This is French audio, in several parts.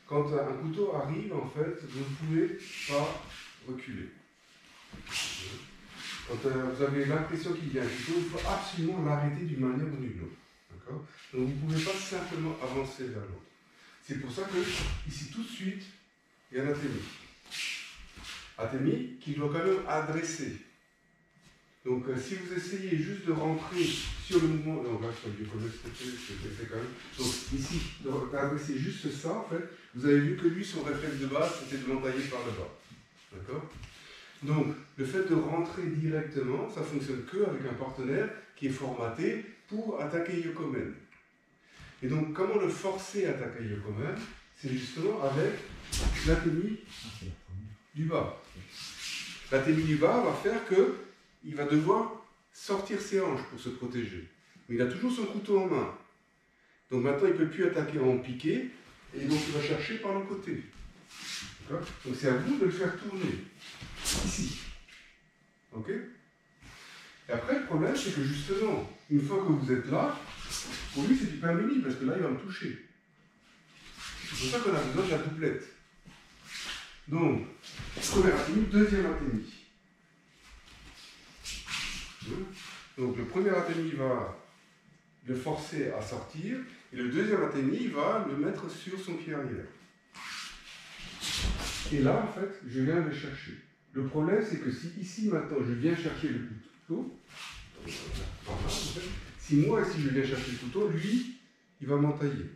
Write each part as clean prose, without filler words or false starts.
quand un couteau arrive, en fait, vous ne pouvez pas reculer. Quand vous avez l'impression qu'il y a un couteau, il faut absolument l'arrêter d'une manière ou d'une autre. D'accord ? Donc vous ne pouvez pas simplement avancer vers l'autre. C'est pour ça que, ici, tout de suite, il y a un athémie. Athémie qui doit quand même adresser. Donc si vous essayez juste de rentrer sur le mouvement, non, là, je connais c'est quand même. Donc ici, d'adresser juste ça, en fait, vous avez vu que lui, son réflexe de base, c'était de l'entailler par le bas. D'accord ? Donc, le fait de rentrer directement, ça ne fonctionne qu'avec un partenaire qui est formaté pour attaquer Yokomen. Et donc, comment le forcer à attaquer Yokomen? C'est justement avec l'athémie du bas. L'athémie du bas va faire qu'il va devoir sortir ses hanches pour se protéger. Mais il a toujours son couteau en main. Donc maintenant, il ne peut plus attaquer en piqué, et donc il va chercher par le côté. Donc c'est à vous de le faire tourner. Ici. Ok? Et après, le problème, c'est que justement, une fois que vous êtes là, pour lui, c'est du pain béni, parce que là, il va me toucher. C'est pour ça qu'on a besoin de la doublette. Donc, première athémie, deuxième athémie. Donc, le premier athémie va le forcer à sortir, et le deuxième athémie va le mettre sur son pied arrière. Et là, en fait, je viens le chercher. Le problème, c'est que si ici, maintenant, je viens chercher le couteau, si moi, ici, je viens chercher le couteau, lui, il va m'entailler.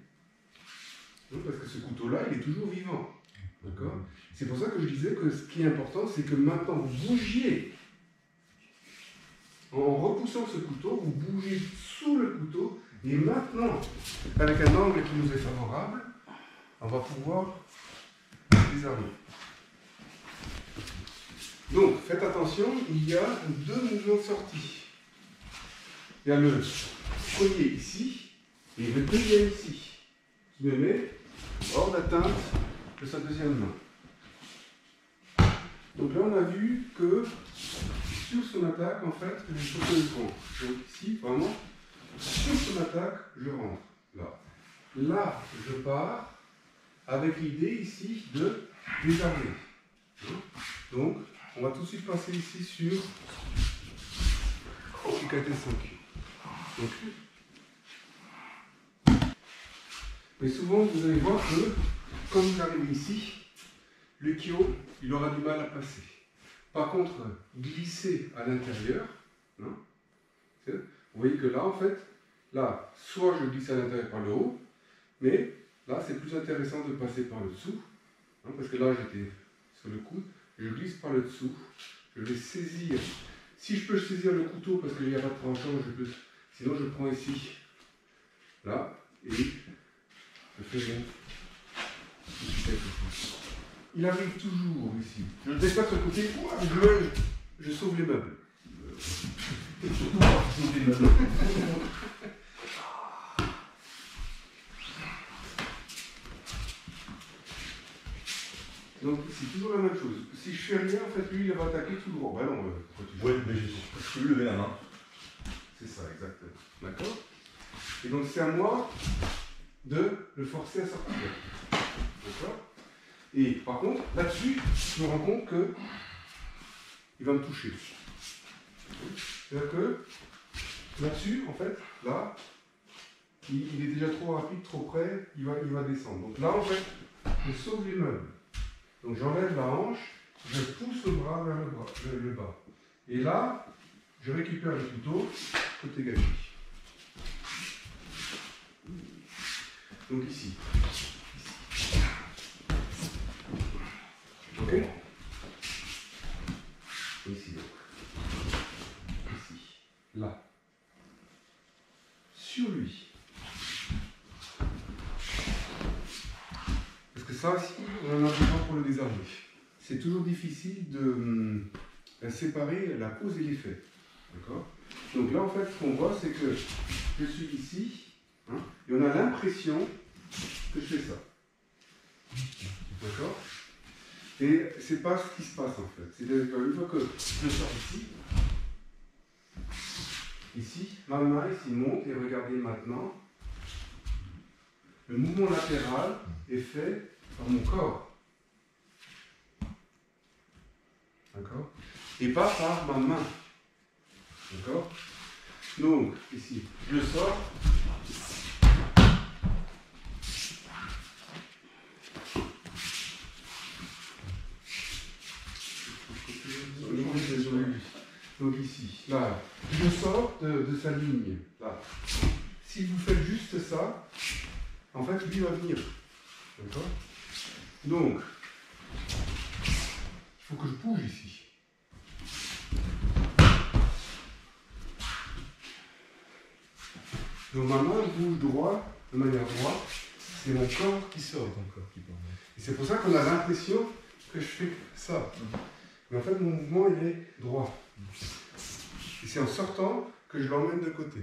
Parce que ce couteau-là, il est toujours vivant. D'accord ? C'est pour ça que je disais que ce qui est important, c'est que maintenant, vous bougiez. En repoussant ce couteau, vous bougez sous le couteau, et maintenant, avec un angle qui nous est favorable, on va pouvoir désarmer. Donc, faites attention, il y a deux mouvements de sortie. Il y a le premier ici, et le deuxième ici, qui me met hors d'atteinte de sa deuxième main. Donc là, on a vu que sur son attaque, en fait, les choses se font. Donc ici, vraiment, sur son attaque, je rentre. Là. Là, je pars avec l'idée ici de désarmer. Donc, on va tout de suite passer ici sur Shikate Sanki. Mais souvent, vous allez voir que, quand vous arrivez ici, le kyo, il aura du mal à passer. Par contre, glisser à l'intérieur, hein, vous voyez que là, en fait, là, soit je glisse à l'intérieur par le haut, mais là, c'est plus intéressant de passer par le dessous, hein, parce que là, j'étais sur le coude, je glisse par le dessous, je vais saisir. Si je peux saisir le couteau, parce qu'il n'y a pas de tranchant, je peux, sinon je prends ici, là, et je fais mon. Il arrive toujours ici. Je ne déplace le côté, je sauve les meubles. Surtout moi qui sauve les meubles. Donc c'est toujours la même chose. Si je fais rien, en fait, lui, il va attaquer tout droit. Bah non, oui, mais je peux lever la main. C'est ça, exactement. D'accord? Et donc c'est à moi de le forcer à sortir. D'accord? Et par contre, là-dessus, je me rends compte que il va me toucher. C'est-à-dire que là-dessus, en fait, là, il est déjà trop rapide, trop près, il va descendre. Donc là, en fait, je sauve les meubles. Donc j'enlève la hanche, je pousse le bras vers le bas. Et là, je récupère le couteau, côté gâchis. Donc ici. Ok? Ici donc. Ici. Là. Sur lui. Parce que ça aussi, on en a besoin pour le désarmer. C'est toujours difficile de séparer la cause et l'effet. D'accord? Donc là, en fait, ce qu'on voit, c'est que je suis ici, hein, et on a l'impression que je fais ça. D'accord? Et c'est pas ce qui se passe en fait. C'est-à-dire qu'une fois que je sors ici, ma main ici monte et regardez maintenant, le mouvement latéral est fait par mon corps. D'accord? Et pas par ma main. D'accord? Donc, ici, je sors. Donc ici, là, je sors de sa ligne, là. Si vous faites juste ça, en fait, lui va venir. D'accord? Donc, il faut que je bouge ici. Donc ma main bouge droit, de manière droite, c'est mon corps qui sort. Et c'est pour ça qu'on a l'impression que je fais ça. Mais en fait, mon mouvement, il est droit. Et c'est en sortant que je l'emmène de côté.